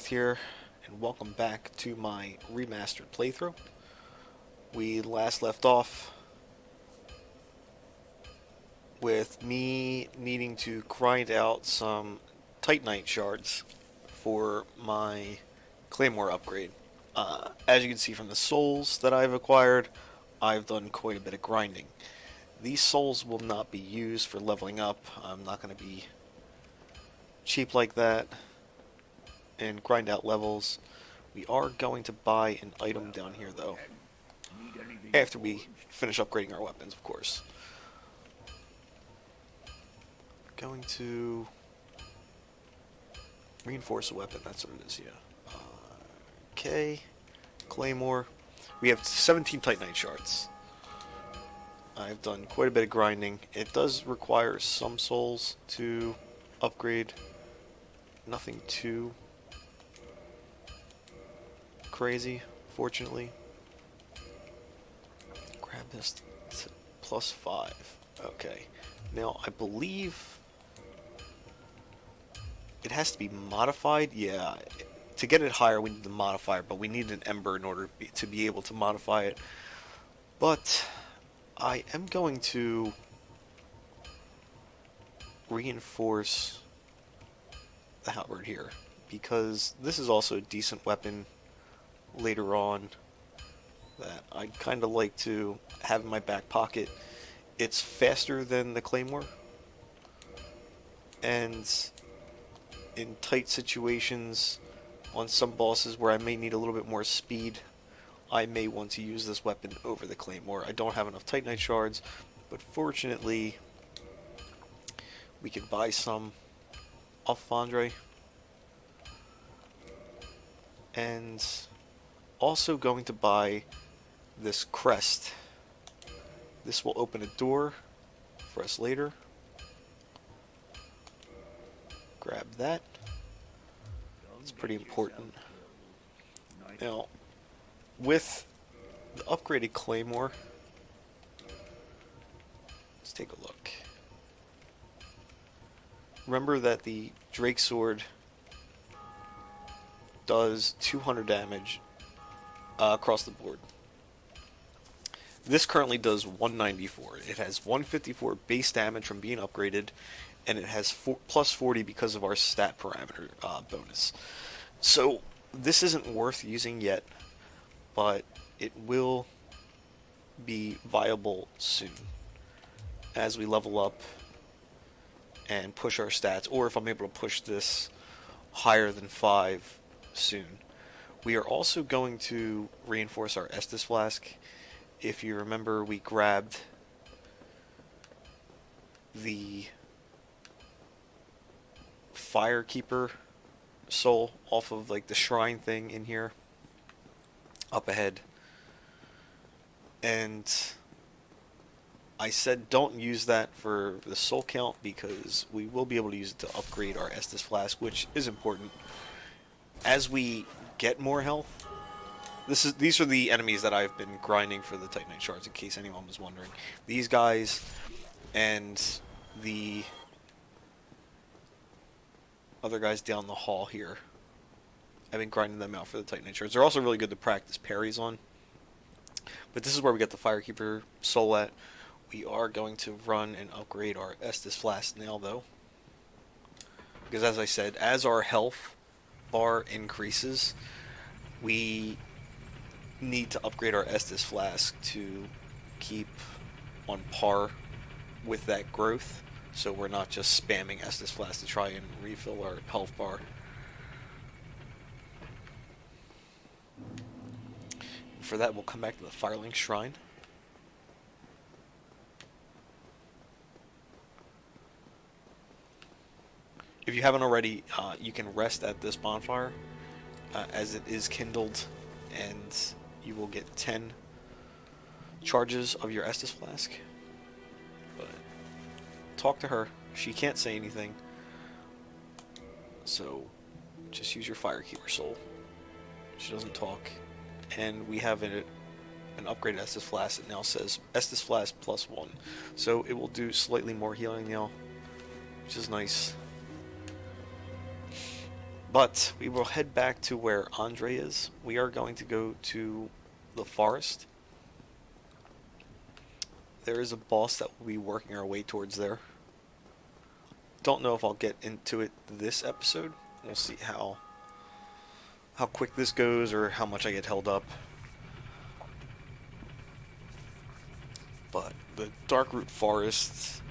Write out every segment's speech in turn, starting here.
North here, and welcome back to my remastered playthrough. We last left off with me needing to grind out some Titanite shards for my Claymore upgrade. As you can see from the souls that I've acquired, I've done quite a bit of grinding. These souls will not be used for leveling up. I'm not going to be cheap like that and grind out levels. We are going to buy an item down here though, after we finish upgrading our weapons, of course. Going to reinforce a weapon, that's what it is, yeah. Okay, Claymore. We have 17 Titanite shards. I've done quite a bit of grinding. It does require some souls to upgrade. Nothing too crazy, fortunately. Grab this to +5. Okay. Now, I believe it has to be modified. Yeah. To get it higher, we need the modifier, but we need an ember in order to be able to modify it. But I am going to reinforce the halberd here, because this is also a decent weapon later on that I'd kind of like to have in my back pocket. It's faster than the Claymore, and in tight situations on some bosses where I may need a little bit more speed, I may want to use this weapon over the Claymore. I don't have enough Titanite shards, but fortunately we can buy some off Fondre. And also going to buy this crest. This will open a door for us later. Grab that. It's pretty important. Now, with the upgraded Claymore, let's take a look. Remember that the Drake Sword does 200 damage across the board. This currently does 194. It has 154 base damage from being upgraded, and it has +40 because of our stat parameter bonus. So this isn't worth using yet, but it will be viable soon as we level up and push our stats, or if I'm able to push this higher than 5 soon. We are also going to reinforce our Estus Flask. If you remember, we grabbed the Firekeeper soul off of like the shrine thing in here up ahead, and I said don't use that for the soul count because we will be able to use it to upgrade our Estus Flask, which is important. As we get more health, these are the enemies that I've been grinding for the Titanite shards, in case anyone was wondering. These guys and the other guys down the hall here, I've been grinding them out for the Titanite shards. They're also really good to practice parries on. But this is where we get the Firekeeper soul at. We are going to run and upgrade our Estus Flask now, though, because as I said, as our health bar increases, we need to upgrade our Estus Flask to keep on par with that growth, so we're not just spamming Estus Flask to try and refill our health bar. For that, we'll come back to the Firelink Shrine. If you haven't already, you can rest at this bonfire as it is kindled, and you will get 10 charges of your Estus Flask. But talk to her. She can't say anything, so just use your Firekeeper soul. She doesn't talk. And we have an upgraded Estus Flask that now says Estus Flask +1, so it will do slightly more healing now, which is nice. But we will head back to where Andre is. We are going to go to the forest. There is a boss that we'll be working our way towards there. Don't know if I'll get into it this episode. We'll see how quick this goes or how much I get held up. But the Darkroot forest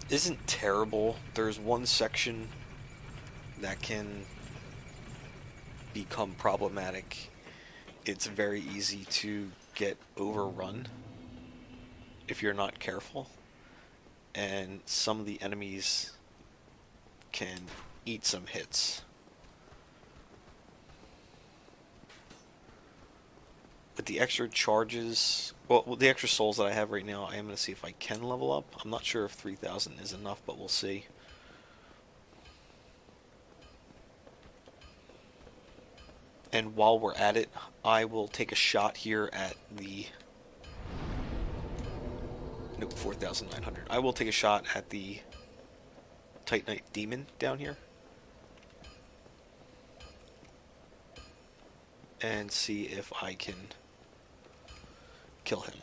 isn't terrible. There's one section that can become problematic. It's very easy to get overrun if you're not careful, and some of the enemies can eat some hits. With the extra charges, well, with the extra souls that I have right now, I am going to see if I can level up. I'm not sure if 3,000 is enough, but we'll see. And while we're at it, I will take a shot here at the... Nope, 4,900. I will take a shot at the Titanite Demon down here. And see if I can kill him.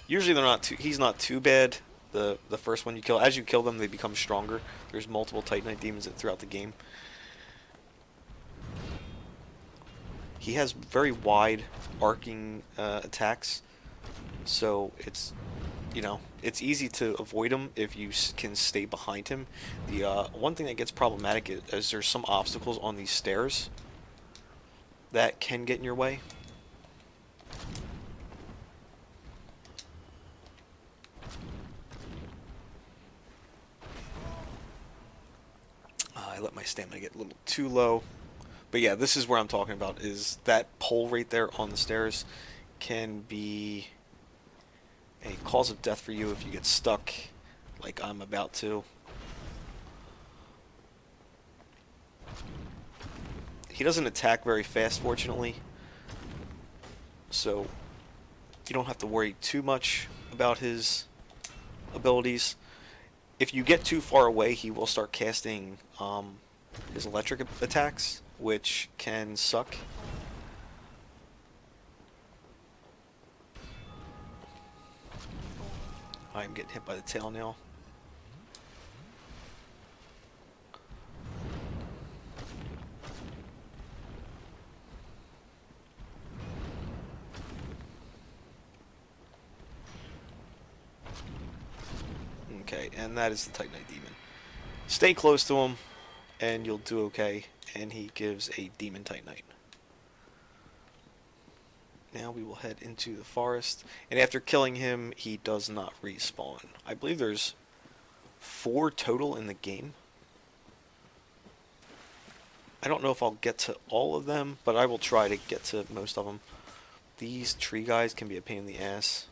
Usually they're not too... He's not too bad. The first one you kill. As you kill them, they become stronger. There's multiple Titanite Demons throughout the game. He has very wide arcing attacks, so it's, you know, it's easy to avoid him if you can stay behind him. The one thing that gets problematic is there's some obstacles on these stairs that can get in your way. I let my stamina get a little too low. But yeah, this is where I'm talking about, is that pole right there on the stairs can be a cause of death for you if you get stuck like I'm about to. He doesn't attack very fast, fortunately, so you don't have to worry too much about his abilities. If you get too far away, he will start casting his electric attacks, which can suck. I'm getting hit by the tail now. Okay, and that is the Titanite Demon. Stay close to him, and you'll do okay. And he gives a Demon Titanite. Now we will head into the forest. And after killing him, he does not respawn. I believe there's 4 total in the game. I don't know if I'll get to all of them, but I will try to get to most of them. These tree guys can be a pain in the ass.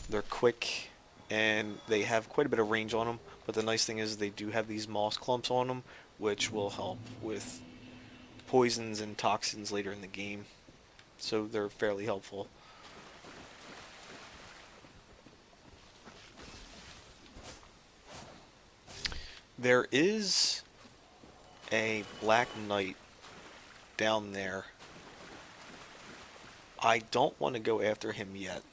They're quick, and they have quite a bit of range on them. But the nice thing is they do have these moss clumps on them, which will help with poisons and toxins later in the game. So they're fairly helpful. There is a Black Knight down there. I don't want to go after him yet,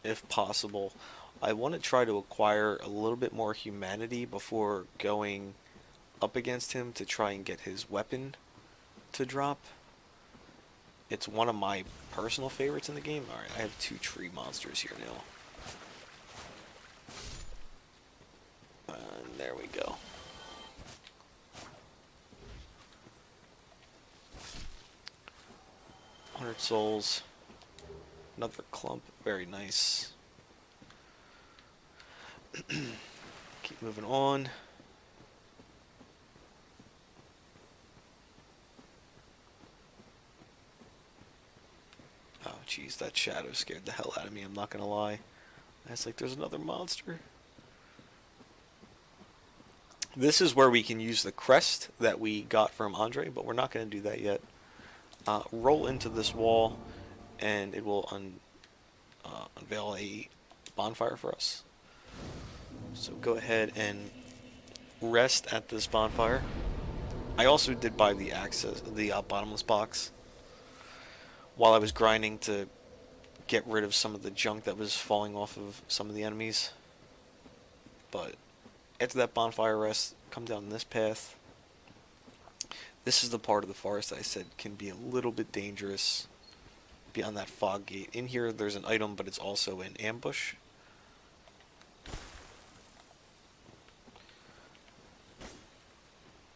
if possible. I want to try to acquire a little bit more humanity before going up against him to try and get his weapon to drop. It's one of my personal favorites in the game. Alright, I have 2 tree monsters here now. And there we go. $100 souls. Another clump. Very nice. Keep moving on. Oh, jeez, that shadow scared the hell out of me, I'm not gonna lie. It's like, there's another monster. This is where we can use the crest that we got from Andre, but we're not gonna do that yet. Roll into this wall, and it will unveil a bonfire for us. So go ahead and rest at this bonfire. I also did buy the access, the bottomless box, while I was grinding to get rid of some of the junk that was falling off of some of the enemies. But after that bonfire rest, come down this path. This is the part of the forest I said can be a little bit dangerous beyond that fog gate. In here, there's an item, but it's also an ambush.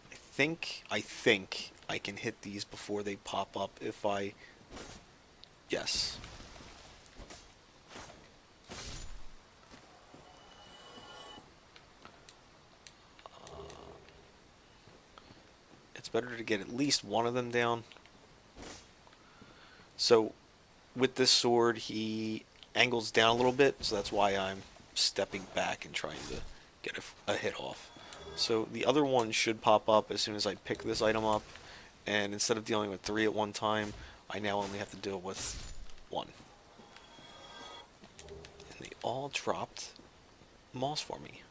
I think I can hit these before they pop up if I... Yes. It's better to get at least one of them down. So, with this sword, he angles down a little bit, so that's why I'm stepping back and trying to get a hit off. So the other one should pop up as soon as I pick this item up, and instead of dealing with 3 at one time, I now only have to deal with 1. And they all dropped moss for me.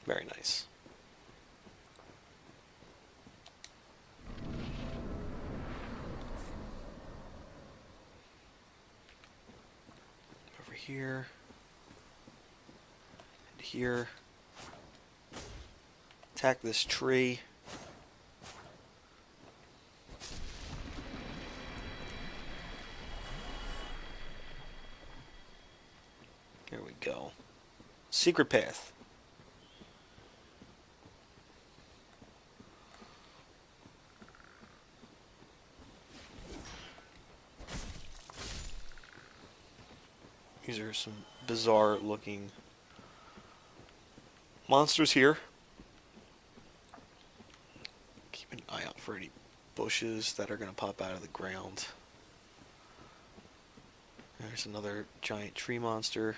Very nice. Over here. And here. Attack this tree. Here we go. Secret path. These are some bizarre looking monsters here. Keep an eye out for any bushes that are going to pop out of the ground. There's another giant tree monster.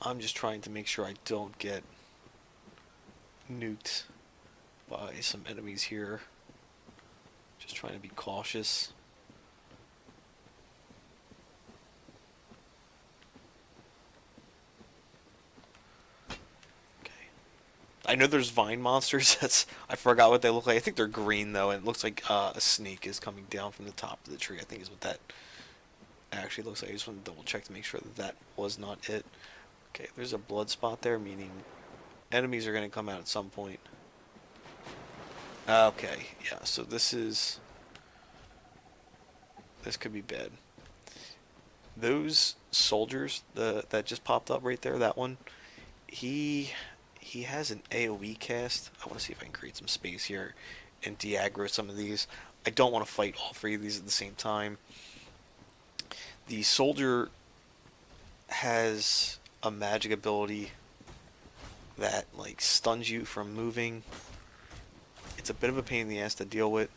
I'm just trying to make sure I don't get nuked by some enemies here. Just trying to be cautious. Okay. I know there's vine monsters. I forgot what they look like. I think they're green though, and it looks like a snake is coming down from the top of the tree. I think is what that actually looks like. I just want to double check to make sure that that was not it. Okay, there's a blood spot there, meaning enemies are going to come out at some point. Okay, yeah, so this could be bad. Those soldiers that just popped up right there, that one, he has an AoE cast. I want to see if I can create some space here and de-aggro some of these. I don't want to fight all 3 of these at the same time. The soldier has a magic ability that like stuns you from moving. It's a bit of a pain in the ass to deal with.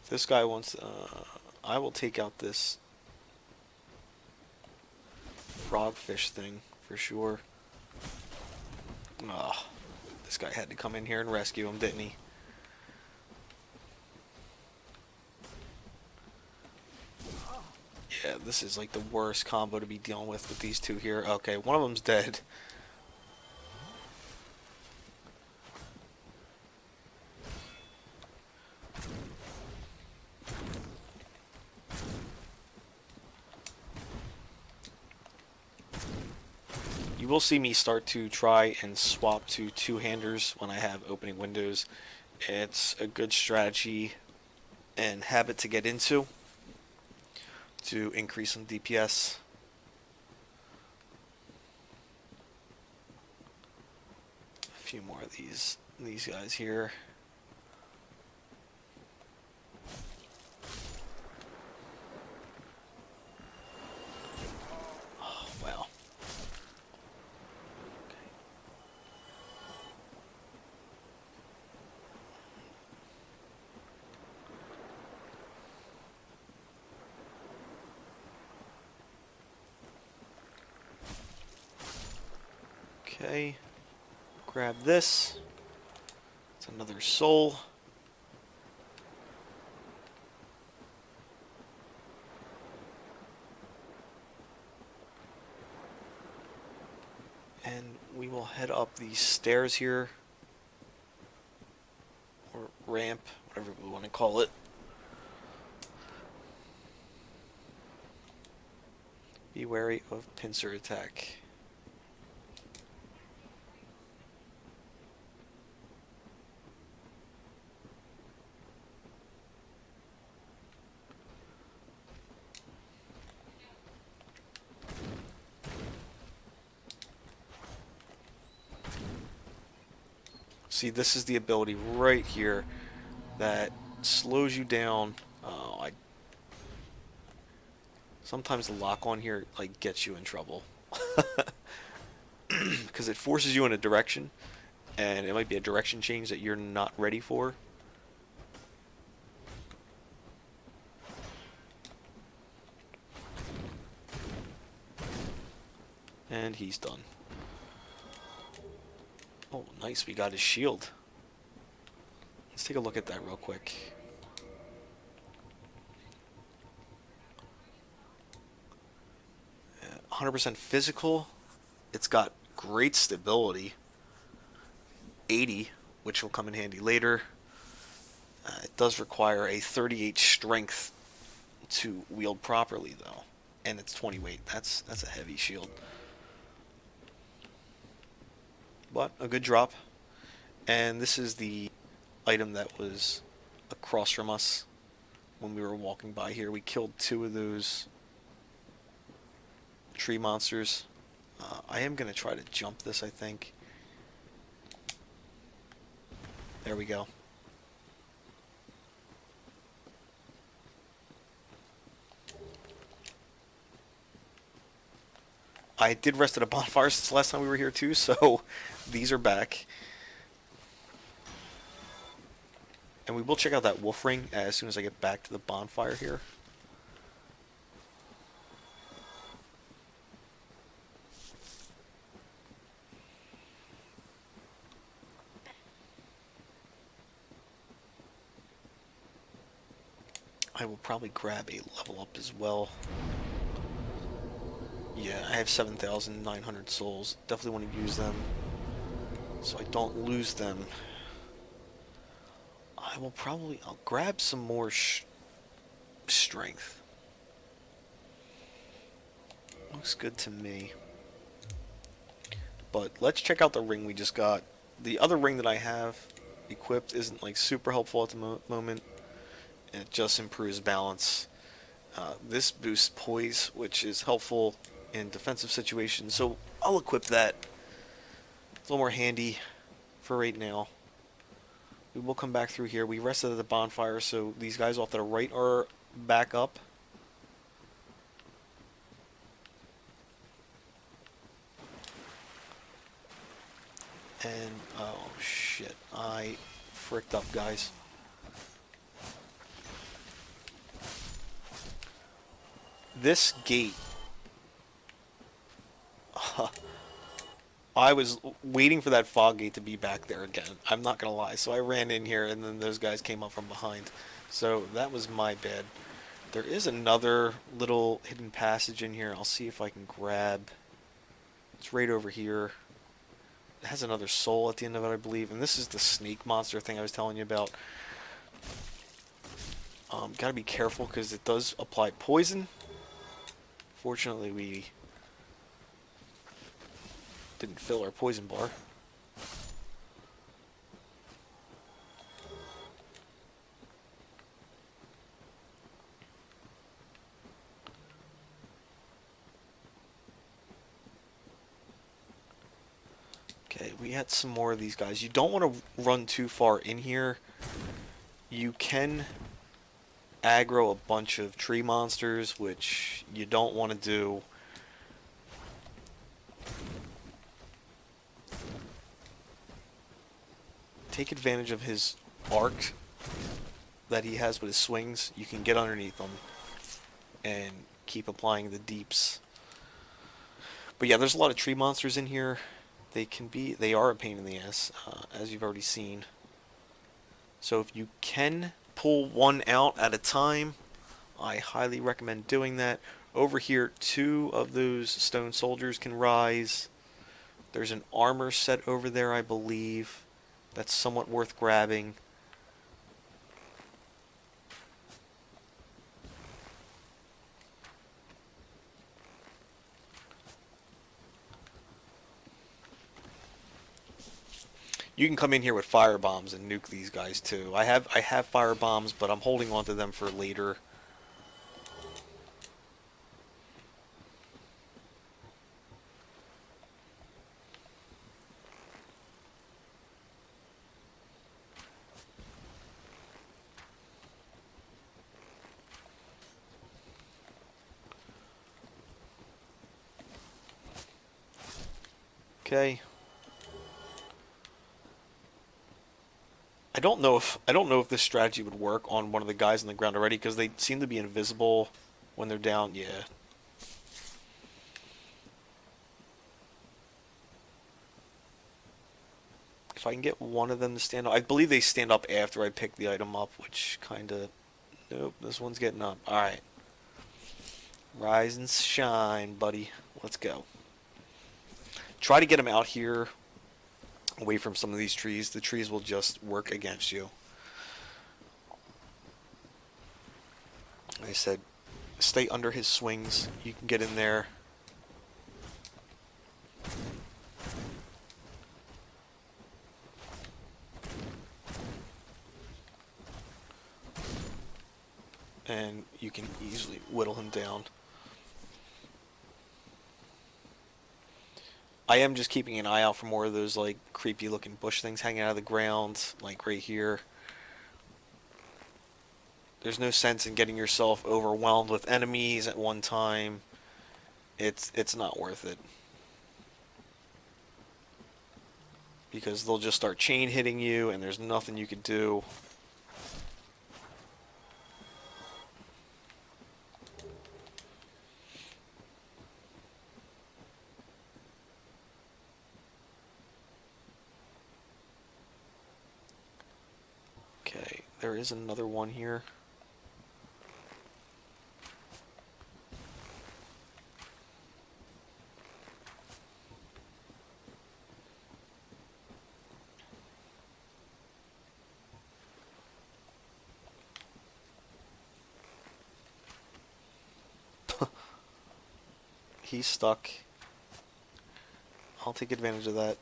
This guy wants I will take out this frogfish thing for sure. Oh, this guy had to come in here and rescue him, didn't he? Yeah, this is like the worst combo to be dealing with these 2 here. Okay, one of them's dead. You will see me start to try and swap to 2-handers when I have opening windows. It's a good strategy and habit to get into to increase some DPS. A few more of these guys here. Okay. Grab this. It's another soul. And we will head up these stairs here. Or ramp, whatever we want to call it. Be wary of pincer attack. See, this is the ability right here that slows you down. Sometimes the lock on here like gets you in trouble because it forces you in a direction, and it might be a direction change that you're not ready for. And he's done. Oh, nice, we got his shield. Let's take a look at that real quick. Uh, 100% physical. It's got great stability. 80, which will come in handy later. It does require a 38 strength to wield properly, though. And it's 20 weight. That's a heavy shield. But a good drop. And this is the item that was across from us when we were walking by here. We killed 2 of those tree monsters. I am going to try to jump this, I think. There we go. I did rest at a bonfire since the last time we were here too, so these are back. And we will check out that wolf ring as soon as I get back to the bonfire here. I will probably grab a level up as well. Yeah, I have 7,900 souls. Definitely want to use them so I don't lose them. I'll grab some more strength. Looks good to me. But let's check out the ring we just got. The other ring that I have equipped isn't like super helpful at the moment. It just improves balance. This boosts poise, which is helpful in defensive situations, so I'll equip that. It's a little more handy for right now. We will come back through here. We rested at the bonfire, so these guys off to the right are back up. And, oh shit, I fricked up, guys. This gate, I was waiting for that fog gate to be back there again. I'm not going to lie. So I ran in here, and then those guys came up from behind. So that was my bad. There is another little hidden passage in here. I'll see if I can grab. It's right over here. It has another soul at the end of it, I believe. And this is the snake monster thing I was telling you about. Gotta be careful because it does apply poison. Fortunately, we didn't fill our poison bar. Okay, we had some more of these guys. You don't want to run too far in here. You can aggro a bunch of tree monsters, which you don't want to do. Take advantage of his arc that he has with his swings. You can get underneath them and keep applying the deeps. But yeah, there's a lot of tree monsters in here. they are a pain in the ass, as you've already seen. So if you can pull one out at a time, I highly recommend doing that. Over here, two of those stone soldiers can rise. There's an armor set over there, I believe. That's somewhat worth grabbing. You can come in here with fire bombs and nuke these guys too. I have fire bombs, but I'm holding on to them for later. Okay. I don't know if this strategy would work on one of the guys on the ground already because they seem to be invisible when they're down. Yeah. If I can get one of them to stand up, I believe they stand up after I pick the item up, which kind of, nope, this one's getting up. All right. Rise and shine, buddy. Let's go. Try to get him out here away from some of these trees. The trees will just work against you. Like I said, stay under his swings. You can get in there. And you can easily whittle him down. I am just keeping an eye out for more of those like creepy looking bush things hanging out of the ground, like right here. There's no sense in getting yourself overwhelmed with enemies at one time. It's not worth it. Because they'll just start chain hitting you and there's nothing you can do. Okay, there is another one here. He's stuck. I'll take advantage of that.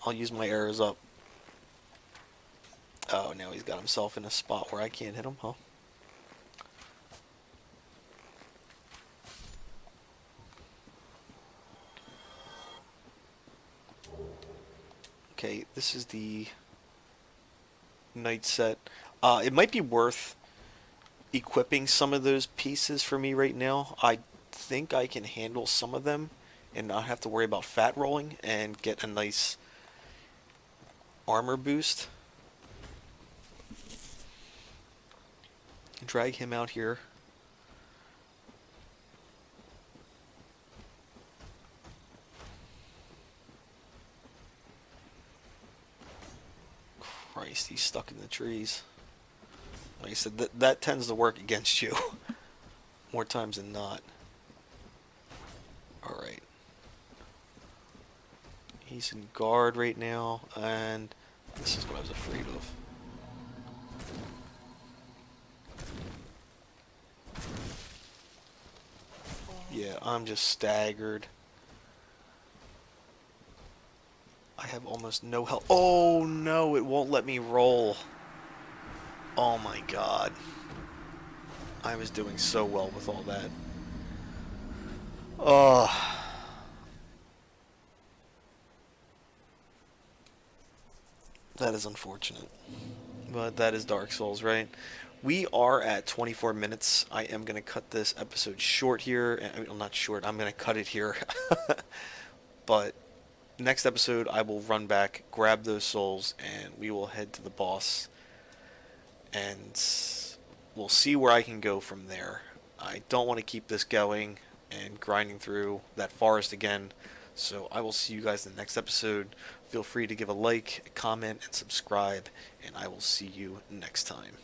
I'll use my arrows up. Oh, now he's got himself in a spot where I can't hit him, huh? Okay, this is the knight set. It might be worth equipping some of those pieces for me right now. I think I can handle some of them and not have to worry about fat rolling and get a nice armor boost. Drag him out here. Christ, he's stuck in the trees. Like I said, that tends to work against you more times than not. Alright. He's in guard right now, and this is what I was afraid of. Yeah, I'm just staggered. I have almost no health. Oh no, it won't let me roll. Oh my god. I was doing so well with all that. Oh. That is unfortunate. But that is Dark Souls, right? We are at 24 minutes. I am going to cut this episode short here. I mean, well, not short. I'm going to cut it here. But next episode, I will run back, grab those souls, and we will head to the boss. And we'll see where I can go from there. I don't want to keep this going and grinding through that forest again. So I will see you guys in the next episode. Feel free to give a like, a comment, and subscribe, and I will see you next time.